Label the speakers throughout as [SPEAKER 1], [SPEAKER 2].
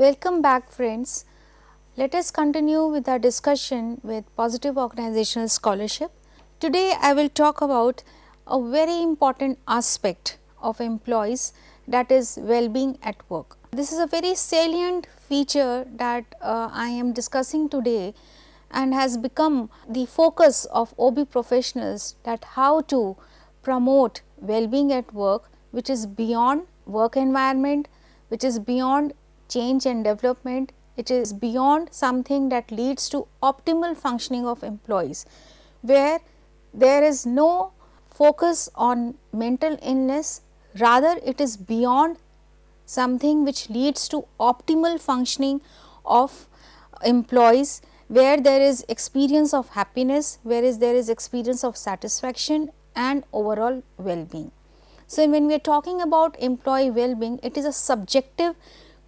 [SPEAKER 1] Welcome back, friends. Let us continue with our discussion with positive organizational scholarship. Today I will talk about a very important aspect of employees, that is well-being at work. This is a very salient feature that I am discussing today and has become the focus of OB professionals, that how to promote well-being at work, which is beyond work environment, which is beyond change and development, it is beyond something that leads to optimal functioning of employees, where there is no focus on mental illness, rather it is beyond something which leads to optimal functioning of employees, where there is experience of happiness, whereas there is experience of satisfaction and overall well-being. So, when we are talking about employee well-being, it is a subjective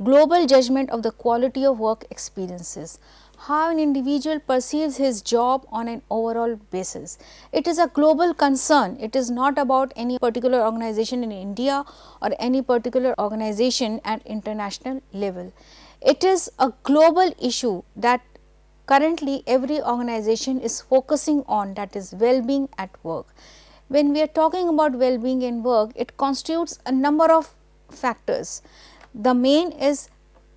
[SPEAKER 1] global judgment of the quality of work experiences, how an individual perceives his job on an overall basis. It is a global concern, it is not about any particular organization in India or any particular organization at international level. It is a global issue that currently every organization is focusing on, that is well-being at work. When we are talking about well-being in work, it constitutes a number of factors. The main is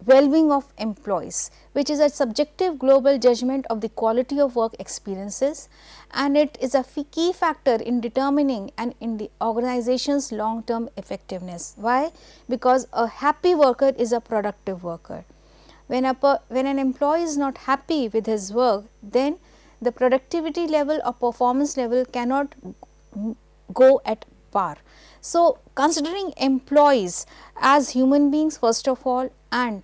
[SPEAKER 1] well-being of employees, which is a subjective global judgment of the quality of work experiences, and it is a key factor in determining and in the organization's long-term effectiveness. Why? Because a happy worker is a productive worker. When an employee is not happy with his work, then the productivity level or performance level cannot go at par. So, considering employees as human beings first of all, and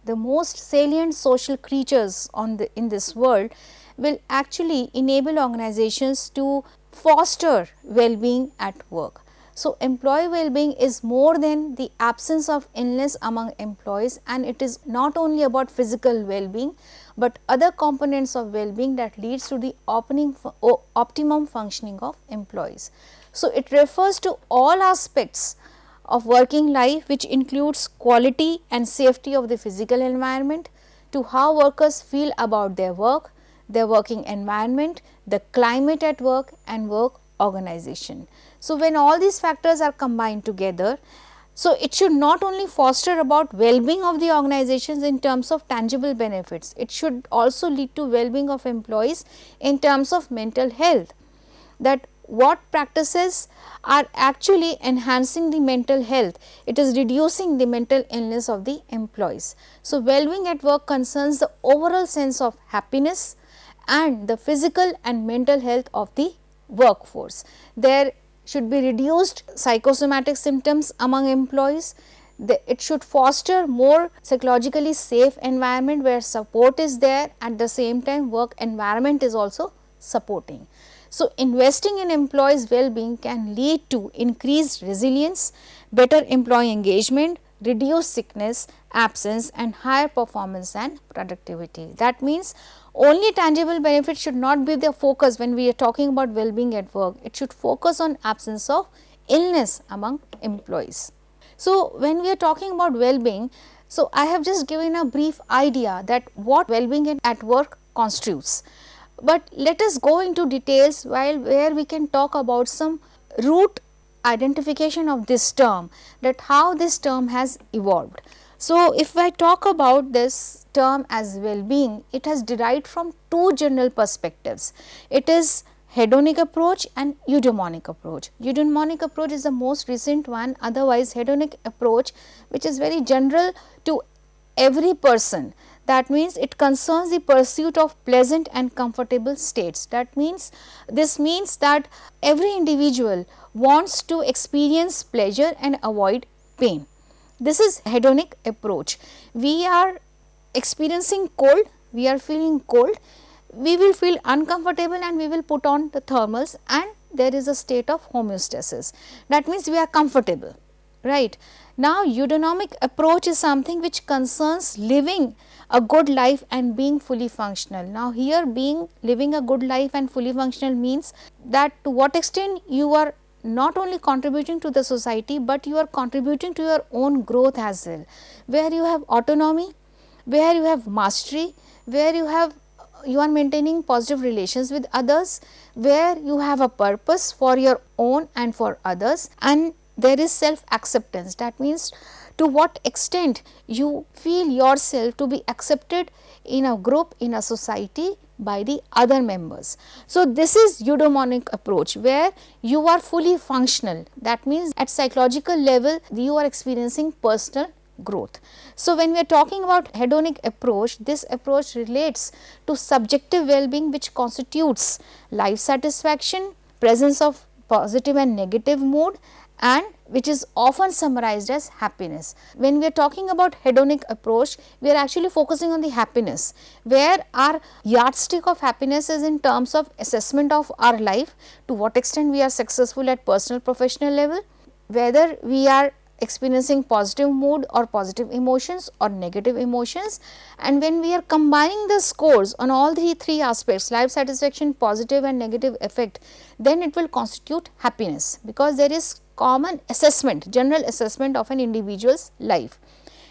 [SPEAKER 1] the most salient social creatures in this world, will actually enable organizations to foster well-being at work. So, employee well-being is more than the absence of illness among employees, and it is not only about physical well-being, but other components of well-being that leads to the optimum functioning of employees. So, it refers to all aspects of working life, which includes quality and safety of the physical environment, to how workers feel about their work, their working environment, the climate at work and work organization. So, when all these factors are combined together, so it should not only foster about well-being of the organizations in terms of tangible benefits, it should also lead to well-being of employees in terms of mental health, that what practices are actually enhancing the mental health, it is reducing the mental illness of the employees. So, well-being at work concerns the overall sense of happiness and the physical and mental health of the workforce. There should be reduced psychosomatic symptoms among employees. It should foster more psychologically safe environment where support is there, at the same time work environment is also supporting. So, investing in employees' well-being can lead to increased resilience, better employee engagement, reduced sickness, absence and higher performance and productivity. That means, only tangible benefits should not be the focus when we are talking about well-being at work. It should focus on absence of illness among employees. So, when we are talking about well-being, so I have just given a brief idea that what well-being at work constitutes. But let us go into details where we can talk about some root identification of this term, that how this term has evolved. So, if I talk about this term as well-being, it has derived from two general perspectives. It is hedonic approach and eudaimonic approach. Eudaimonic approach is the most recent one, otherwise hedonic approach, which is very general to every person. That means, it concerns the pursuit of pleasant and comfortable states. That means, this means that every individual wants to experience pleasure and avoid pain. This is hedonic approach. We are experiencing cold, we are feeling cold, we will feel uncomfortable and we will put on the thermals, and there is a state of homeostasis. That means, we are comfortable, right. Now, eudaimonic approach is something which concerns living a good life and being fully functional. Now, here living a good life and fully functional means that to what extent you are not only contributing to the society, but you are contributing to your own growth as well, where you have autonomy, where you have mastery, where you are maintaining positive relations with others, where you have a purpose for your own and for others, and there is self acceptance. That means to what extent you feel yourself to be accepted in a group, in a society, by the other members. So, this is eudaimonic approach where you are fully functional. That means at psychological level you are experiencing personal growth. So, when we are talking about hedonic approach, this approach relates to subjective well-being, which constitutes life satisfaction, presence of positive and negative mood, and which is often summarized as happiness. When we are talking about hedonic approach, we are actually focusing on the happiness, where our yardstick of happiness is in terms of assessment of our life, to what extent we are successful at personal professional level, whether we are experiencing positive mood or positive emotions or negative emotions, and when we are combining the scores on all the three aspects, life satisfaction, positive and negative effect, then it will constitute happiness, because there is common assessment, general assessment of an individual's life.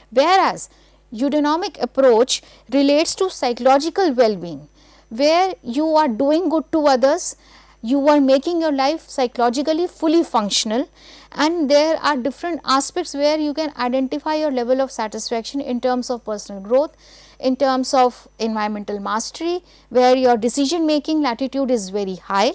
[SPEAKER 1] Whereas eudaimonic approach relates to psychological well-being, where you are doing good to others, you are making your life psychologically fully functional, and there are different aspects where you can identify your level of satisfaction in terms of personal growth, in terms of environmental mastery, where your decision making latitude is very high.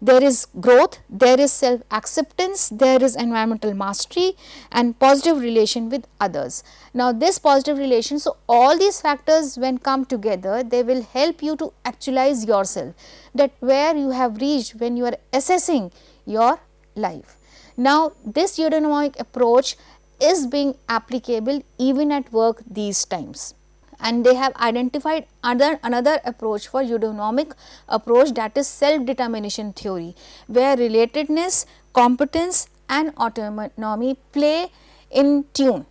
[SPEAKER 1] There is growth, there is self acceptance, there is environmental mastery and positive relation with others. Now, this positive relation, so all these factors when come together, they will help you to actualize yourself, that where you have reached when you are assessing your life. Now, this eudaimonic approach is being applicable even at work these times, and they have identified another approach for eudaimonic approach, that is self determination theory, where relatedness, competence and autonomy play in tune.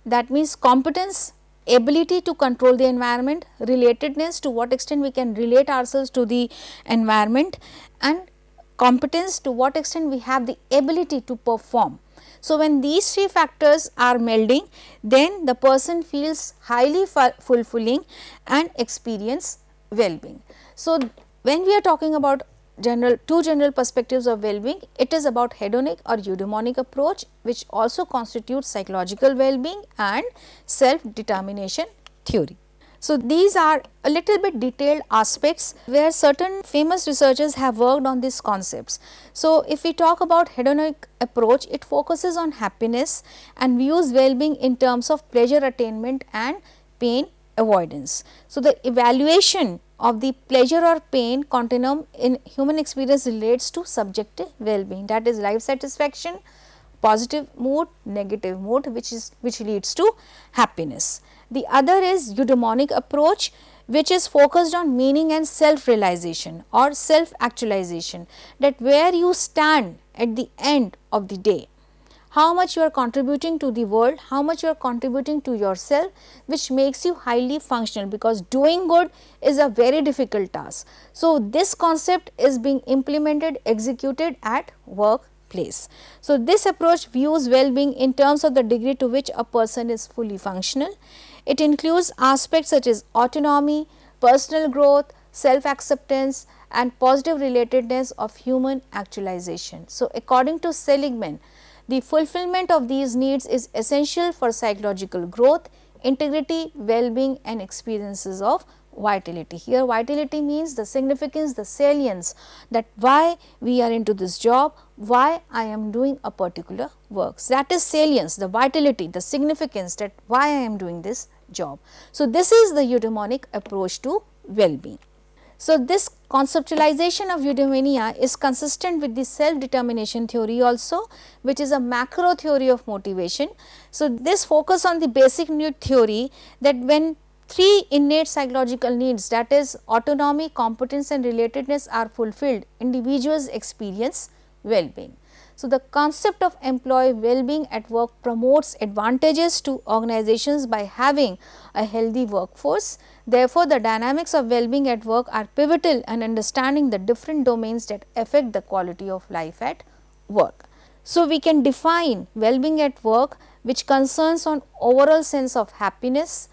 [SPEAKER 1] That means competence, ability to control the environment, relatedness, to what extent we can relate ourselves to the environment, and competence, to what extent we have the ability to perform. So, when these three factors are melding, then the person feels highly fulfilling and experience well-being. So, when we are talking about two general perspectives of well-being, it is about hedonic or eudaimonic approach, which also constitutes psychological well-being and self-determination theory. So, these are a little bit detailed aspects where certain famous researchers have worked on these concepts. So, if we talk about hedonic approach, it focuses on happiness and views well-being in terms of pleasure attainment and pain avoidance. So, the evaluation of the pleasure or pain continuum in human experience relates to subjective well-being, that is life satisfaction, positive mood, negative mood, which leads to happiness. The other is eudaimonic approach, which is focused on meaning and self realization or self actualization, that where you stand at the end of the day, how much you are contributing to the world, how much you are contributing to yourself, which makes you highly functional, because doing good is a very difficult task. So, this concept is being implemented, executed at workplace. So, this approach views well-being in terms of the degree to which a person is fully functional. It includes aspects such as autonomy, personal growth, self-acceptance and positive relatedness of human actualization. So, according to Seligman, the fulfillment of these needs is essential for psychological growth, integrity, well-being and experiences of vitality. Here vitality means the significance, the salience, that why we are into this job, why I am doing a particular work. So, that is salience, the vitality, the significance, that why I am doing this job. So, this is the eudaimonic approach to well-being. So, this conceptualization of eudaimonia is consistent with the self-determination theory also, which is a macro theory of motivation. So, this focus on the basic need theory, that when three innate psychological needs, that is autonomy, competence and relatedness are fulfilled, individuals experience well-being. So, the concept of employee well-being at work promotes advantages to organizations by having a healthy workforce. Therefore, the dynamics of well-being at work are pivotal in understanding the different domains that affect the quality of life at work. So, we can define well-being at work, which concerns on overall sense of happiness,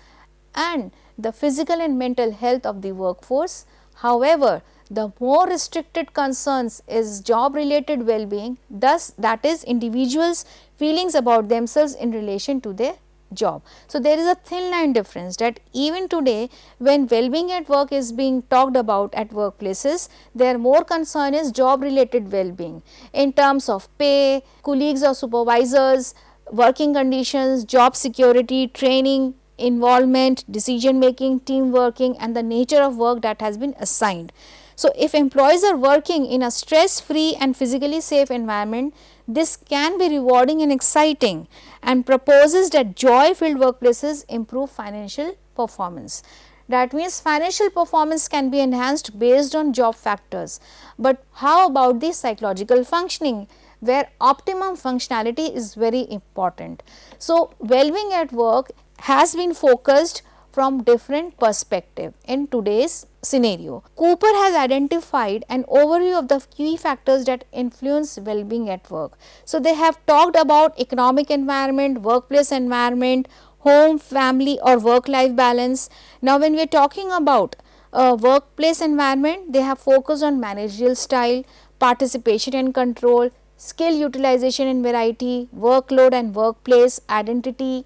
[SPEAKER 1] and the physical and mental health of the workforce. However, the more restricted concerns is job related well-being, thus that is individuals' feelings about themselves in relation to their job. So, there is a thin line difference that even today when well-being at work is being talked about at workplaces, their more concern is job related well-being in terms of pay, colleagues or supervisors, working conditions, job security, training, involvement, decision making, team working and the nature of work that has been assigned. So, if employees are working in a stress free and physically safe environment, this can be rewarding and exciting and proposes that joy filled workplaces improve financial performance. That means financial performance can be enhanced based on job factors, but how about the psychological functioning, where optimum functionality is very important. So, well-being at work has been focused from different perspective in today's scenario. Cooper has identified an overview of the key factors that influence well-being at work. So, they have talked about economic environment, workplace environment, home, family or work-life balance. Now, when we are talking about workplace environment, they have focused on managerial style, participation and control, skill utilization and variety, workload and workplace, identity,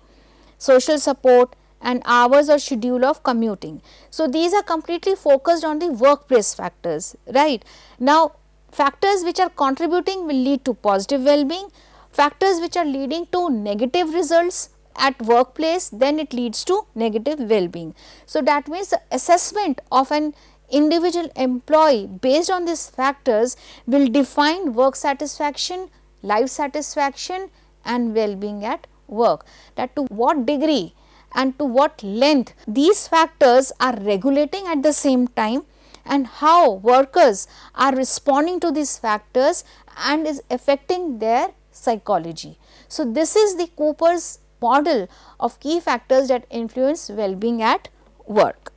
[SPEAKER 1] social support and hours or schedule of commuting. So, these are completely focused on the workplace factors, right. Now, factors which are contributing will lead to positive well-being, factors which are leading to negative results at workplace, then it leads to negative well-being. So, that means the assessment of an individual employee based on these factors will define work satisfaction, life satisfaction and well-being at work, that to what degree and to what length these factors are regulating at the same time and how workers are responding to these factors and is affecting their psychology. So, this is the Cooper's model of key factors that influence well-being at work.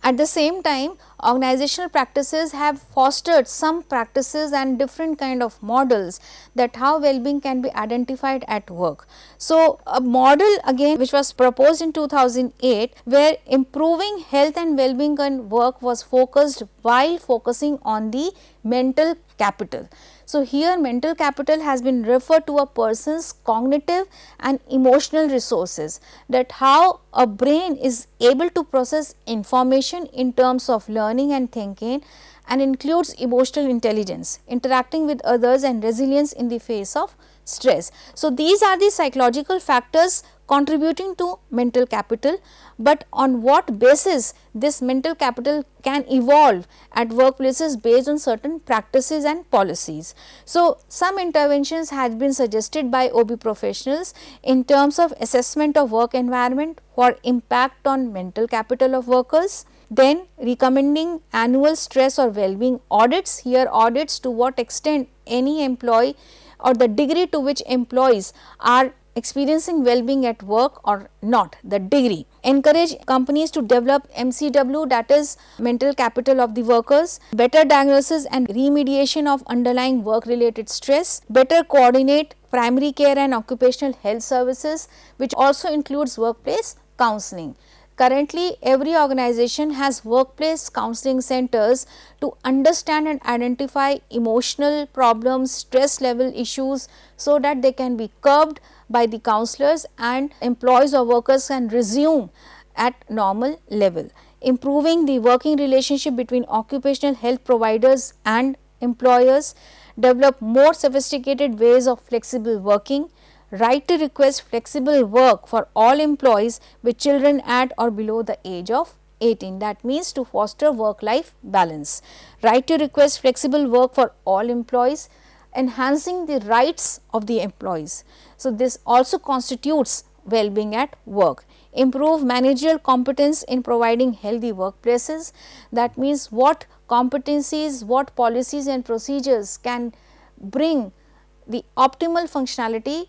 [SPEAKER 1] At the same time, organizational practices have fostered some practices and different kind of models that how well-being can be identified at work. So, a model again which was proposed in 2008 where improving health and well-being at work was focused while focusing on the mental capital. So, here mental capital has been referred to a person's cognitive and emotional resources, that how a brain is able to process information in terms of learning and thinking and includes emotional intelligence, interacting with others and resilience in the face of stress. So, these are the psychological factors contributing to mental capital, but on what basis this mental capital can evolve at workplaces based on certain practices and policies. So, some interventions have been suggested by OB professionals in terms of assessment of work environment for impact on mental capital of workers. Then recommending annual stress or well-being audits, here audits to what extent any employee or the degree to which employees are experiencing well-being at work or not, the degree. Encourage companies to develop MCW, that is mental capital of the workers, better diagnosis and remediation of underlying work related stress, better coordinate primary care and occupational health services, which also includes workplace counseling. Currently, every organization has workplace counseling centers to understand and identify emotional problems, stress level issues, so that they can be curbed by the counselors and employees or workers can resume at normal level. Improving the working relationship between occupational health providers and employers, develop more sophisticated ways of flexible working, right to request flexible work for all employees with children at or below the age of 18. That means to foster work-life balance. Right to request flexible work for all employees, enhancing the rights of the employees. So, this also constitutes well-being at work. Improve managerial competence in providing healthy workplaces. That means what competencies, what policies and procedures can bring the optimal functionality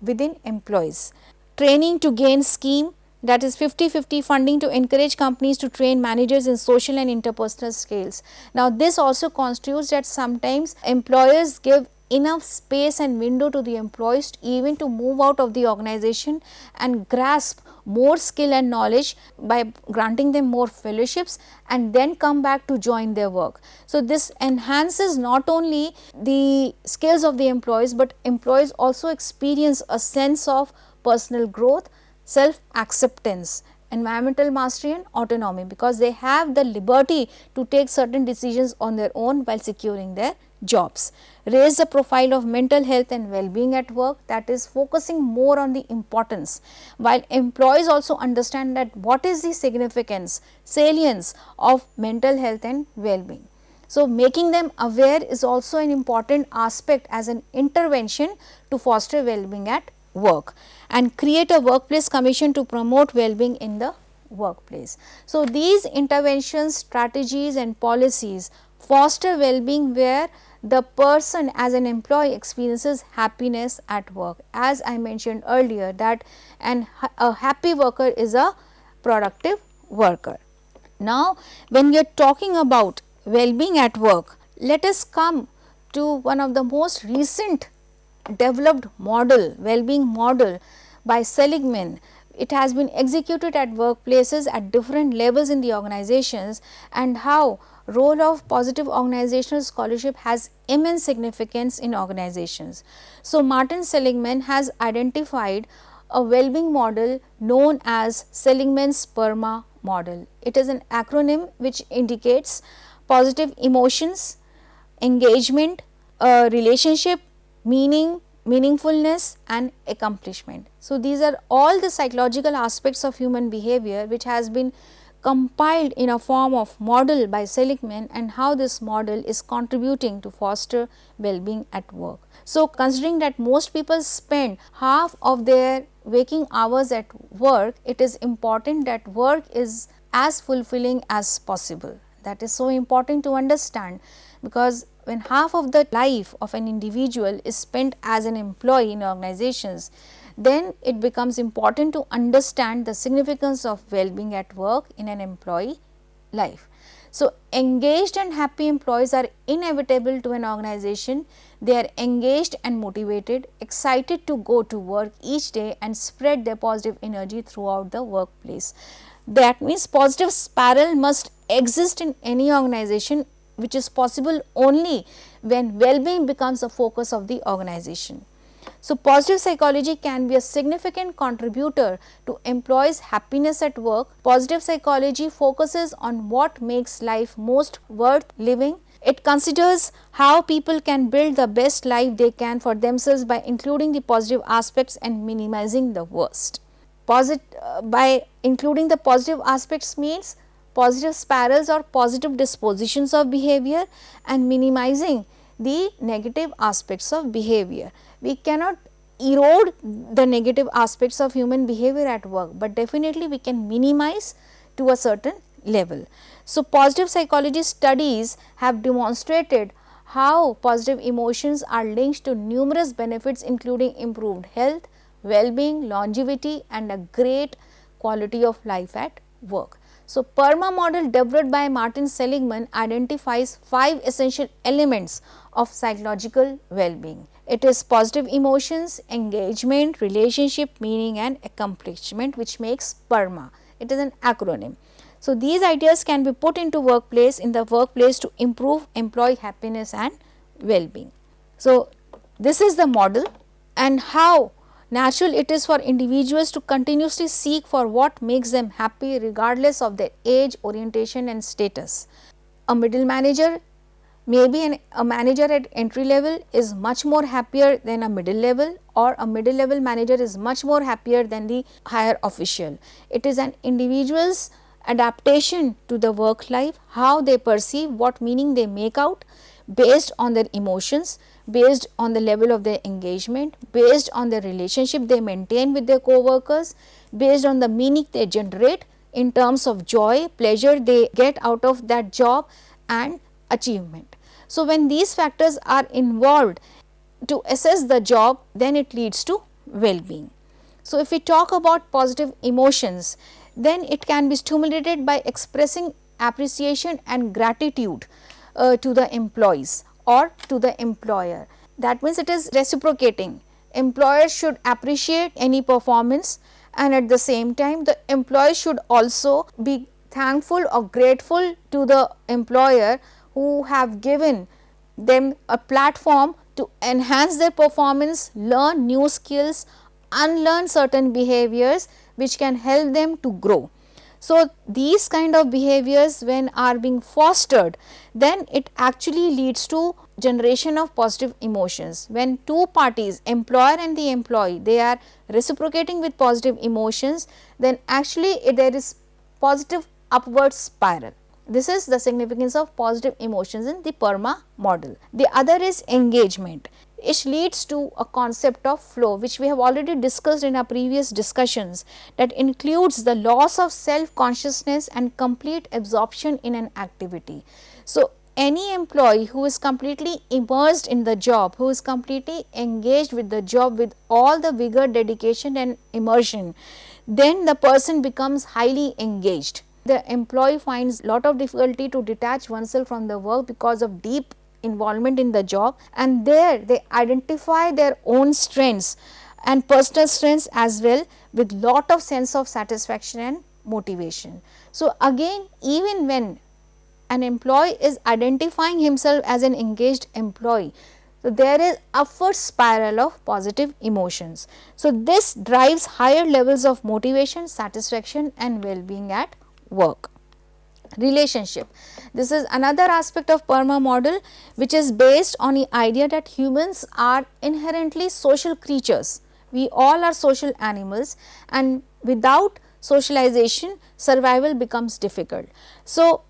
[SPEAKER 1] within employees. Training to gain scheme, that is 50-50 funding to encourage companies to train managers in social and interpersonal skills. Now, this also constitutes that sometimes employers give enough space and window to the employees even to move out of the organization and grasp more skill and knowledge by granting them more fellowships and then come back to join their work. So, this enhances not only the skills of the employees, but employees also experience a sense of personal growth, self acceptance, environmental mastery and autonomy, because they have the liberty to take certain decisions on their own while securing their jobs. Raise the profile of mental health and well-being at work, that is focusing more on the importance, while employees also understand that what is the significance, salience of mental health and well-being. So, making them aware is also an important aspect as an intervention to foster well-being at work, and create a workplace commission to promote well-being in the workplace. So, these interventions, strategies and policies foster well-being where the person as an employee experiences happiness at work. As I mentioned earlier that a happy worker is a productive worker. Now, when we are talking about well-being at work, let us come to one of the most recent developed model, well-being model by Seligman. It has been executed at workplaces at different levels in the organizations, and how role of positive organizational scholarship has immense significance in organizations. So, Martin Seligman has identified a well-being model known as Seligman's PERMA model. It is an acronym which indicates positive emotions, engagement, relationship, meaning, meaningfulness and accomplishment. So, these are all the psychological aspects of human behavior which has been compiled in a form of model by Seligman, and how this model is contributing to foster well-being at work. So, considering that most people spend half of their waking hours at work, it is important that work is as fulfilling as possible. That is so important to understand, because when half of the life of an individual is spent as an employee in organizations, then it becomes important to understand the significance of well-being at work in an employee life. So, engaged and happy employees are inevitable to an organization. They are engaged and motivated, excited to go to work each day and spread their positive energy throughout the workplace. That means positive spiral must exist in any organization, which is possible only when well-being becomes a focus of the organization. So, positive psychology can be a significant contributor to employees' happiness at work. Positive psychology focuses on what makes life most worth living. It considers how people can build the best life they can for themselves by including the positive aspects and minimizing the worst. By including the positive aspects means positive spirals or positive dispositions of behavior, and minimizing the negative aspects of behavior. We cannot erode the negative aspects of human behavior at work, but definitely we can minimize to a certain level. So, positive psychology studies have demonstrated how positive emotions are linked to numerous benefits, including improved health, well-being, longevity and a great quality of life at work. So, PERMA model developed by Martin Seligman identifies 5 essential elements of psychological well-being. It is positive emotions, engagement, relationship, meaning and accomplishment, which makes PERMA. It is an acronym. So, these ideas can be put into in the workplace to improve employee happiness and well-being. So, this is the model, and how natural it is for individuals to continuously seek for what makes them happy regardless of their age, orientation and status. A middle manager, maybe a manager at entry level is much more happier than a middle level, or a middle level manager is much more happier than the higher official. It is an individual's adaptation to the work life, how they perceive, what meaning they make out based on their emotions, based on the level of their engagement, based on the relationship they maintain with their co-workers, based on the meaning they generate in terms of joy, pleasure they get out of that job and achievement. So, when these factors are involved to assess the job, then it leads to well-being. So, if we talk about positive emotions, then it can be stimulated by expressing appreciation and gratitude to the employees or to the employer. That means it is reciprocating. Employers should appreciate any performance, and at the same time the employee should also be thankful or grateful to the employer who have given them a platform to enhance their performance, learn new skills, unlearn certain behaviors which can help them to grow. So, these kind of behaviors when are being fostered, then it actually leads to generation of positive emotions. When two parties, employer and the employee, they are reciprocating with positive emotions, then actually there is positive upward spiral. This is the significance of positive emotions in the PERMA model. The other is engagement. It leads to a concept of flow, which we have already discussed in our previous discussions, that includes the loss of self consciousness and complete absorption in an activity. So, any employee who is completely immersed in the job, who is completely engaged with the job with all the vigor, dedication and immersion, then the person becomes highly engaged. The employee finds lot of difficulty to detach oneself from the work because of deep involvement in the job, and there they identify their own strengths and personal strengths as well with lot of sense of satisfaction and motivation. So, again, even when an employee is identifying himself as an engaged employee, so there is upward spiral of positive emotions. So, this drives higher levels of motivation, satisfaction and well-being at work. Relationship. This is another aspect of PERMA model, which is based on the idea that humans are inherently social creatures. We all are social animals, and without socialization survival becomes difficult. So,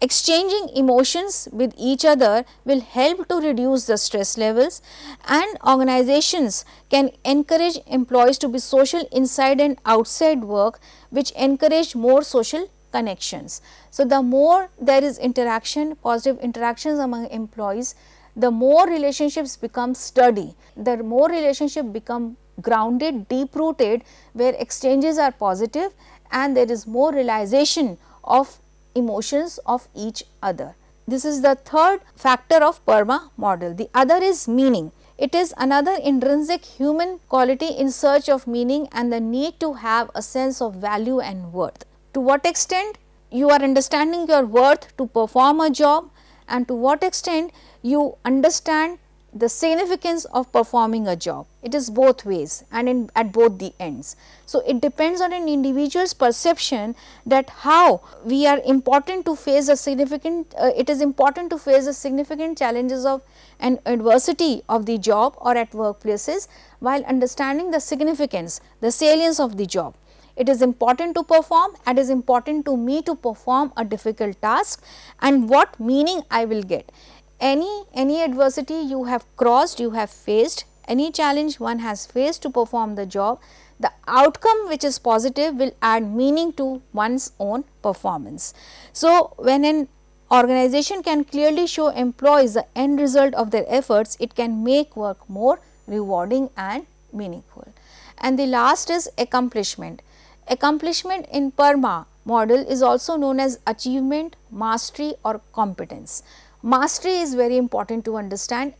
[SPEAKER 1] exchanging emotions with each other will help to reduce the stress levels, and organizations can encourage employees to be social inside and outside work, which encourage more social connections. So, the more there is interaction, positive interactions among employees, the more relationships become sturdy, the more relationship become grounded, deep rooted, where exchanges are positive and there is more realization of emotions of each other. This is the third factor of PERMA model. The other is meaning. It is another intrinsic human quality in search of meaning and the need to have a sense of value and worth. To what extent you are understanding your worth to perform a job, and to what extent you understand the significance of performing a job. It is both ways and at both the ends. So, it depends on an individual's perception that how we are important to face a significant, it is important to face the significant challenges of an adversity of the job or at workplaces, while understanding the significance, the salience of the job. It is important to perform, it is important to me to perform a difficult task, and what meaning I will get. Any adversity you have crossed, you have faced, any challenge one has faced to perform the job, the outcome which is positive will add meaning to one's own performance. So, when an organization can clearly show employees the end result of their efforts, it can make work more rewarding and meaningful. And the last is accomplishment. Accomplishment in PERMA model is also known as achievement, mastery or competence. Mastery is very important to understand,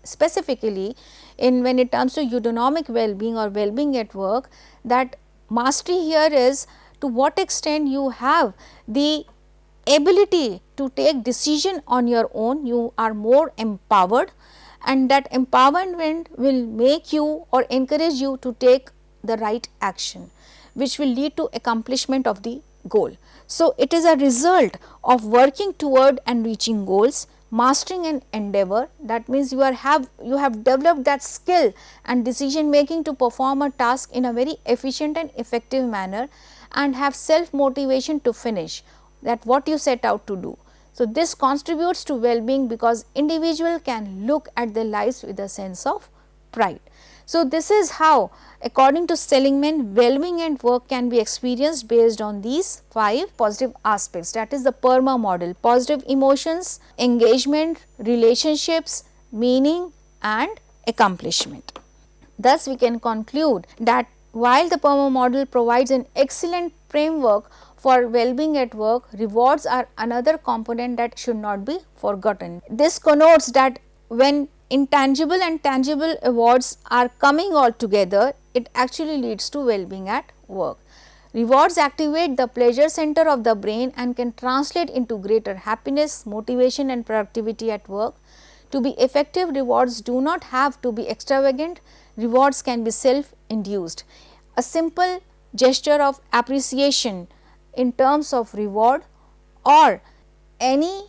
[SPEAKER 1] specifically in when it comes to eudaimonic well-being or well-being at work, that mastery here is to what extent you have the ability to take decision on your own, you are more empowered, and that empowerment will make you or encourage you to take the right action, which will lead to accomplishment of the goal. So, it is a result of working toward and reaching goals, mastering an endeavor. That means you have developed that skill and decision making to perform a task in a very efficient and effective manner, and have self motivation to finish that what you set out to do. So, this contributes to well-being because individual can look at their lives with a sense of pride. So, this is how according to Seligman well-being at work can be experienced based on these 5 positive aspects, that is the PERMA model: positive emotions, engagement, relationships, meaning and accomplishment. Thus, we can conclude that while the PERMA model provides an excellent framework for well-being at work, rewards are another component that should not be forgotten. This connotes that when intangible and tangible rewards are coming all together, it actually leads to well-being at work. Rewards activate the pleasure center of the brain and can translate into greater happiness, motivation and productivity at work. To be effective, rewards do not have to be extravagant, rewards can be self-induced. A simple gesture of appreciation in terms of reward or any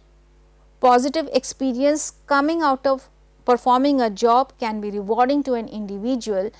[SPEAKER 1] positive experience coming out of performing a job can be rewarding to an individual,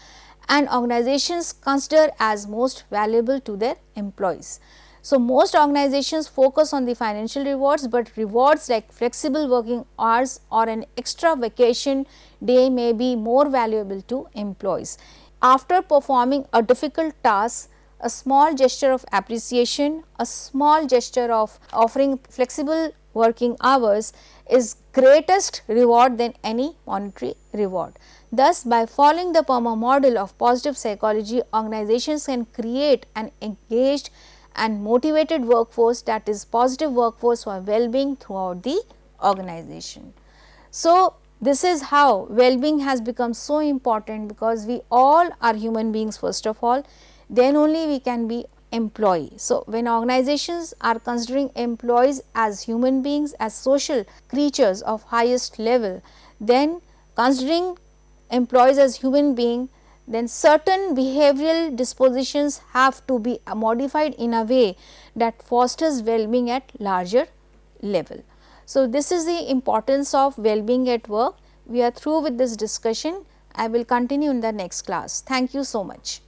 [SPEAKER 1] and organizations consider as most valuable to their employees. So, most organizations focus on the financial rewards, but rewards like flexible working hours or an extra vacation day may be more valuable to employees. After performing a difficult task, a small gesture of appreciation, a small gesture of offering flexible working hours is greatest reward than any monetary reward. Thus, by following the PERMA model of positive psychology, organizations can create an engaged and motivated workforce, that is positive workforce for well-being throughout the organization. So, this is how well-being has become so important, because we all are human beings first of all, then only we can be employee. So, when organizations are considering employees as human beings, as social creatures of highest level, then considering employees as human being, then certain behavioral dispositions have to be modified in a way that fosters well-being at larger level. So, this is the importance of well-being at work. We are through with this discussion. I will continue in the next class. Thank you so much.